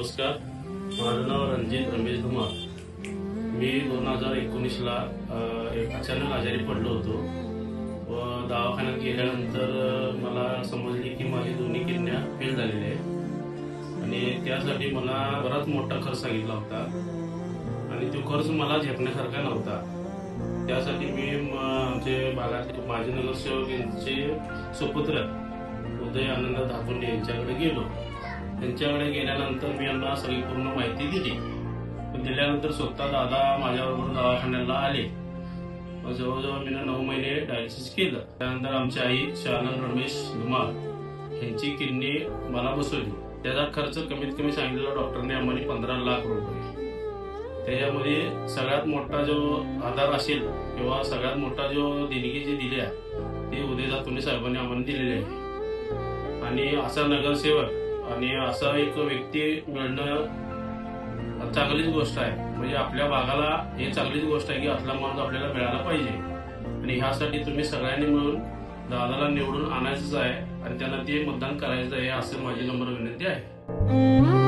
नमस्कार, माझं नाव रणजित रमेश धुमाळ। मी 2019ला एक अचानक आजारी पडलो होतो व दवाखान्यात गेल्यानंतर मला समजले की माझी दोन्ही किडन्या फेल झालेल्या आहेत आणि त्यासाठी मला बराच मोठा खर्च सांगितला होता आणि तो खर्च मला झेपण्यासारखा नव्हता। त्यासाठी मी आमचे भागातील माजी नगरसेवक यांचे सुपुत्र उदय आनंद धापुंडे यांच्याकडे गेलो। त्यांच्याकडे गेल्यानंतर मी यांना सगळी पूर्ण माहिती दिली। दिल्यानंतर स्वतः दादा माझ्याबरोबर दवाखान्याला आले। जवळजवळ मी 9 महिने डायलिसिस केलं। त्यानंतर आमची आई शालन रमेश धुमाळ यांची किडनी मला बसवली। त्याचा खर्च कमीत कमी सांगितलेला डॉक्टरने आम्हाला 15 लाख रुपये। त्याच्यामध्ये सगळ्यात मोठा जो आधार असेल किंवा सगळ्यात मोठा जो देणगी जी दिली आहे ते उदय धापुंडे साहेबांनी आम्हाला दिलेली आहे। आणि असा नगरसेवक आणि असा एक व्यक्ती मिळणं चांगलीच गोष्ट आहे। म्हणजे आपल्या भागाला हे चांगलीच गोष्ट आहे की असला माणूस आपल्याला मिळाला पाहिजे आणि ह्यासाठी तुम्ही सगळ्यांनी मिळून दादाला निवडून आणायचंच आहे आणि त्यांना ते मतदान करायचं आहे असं माझी नम्र विनंती आहे।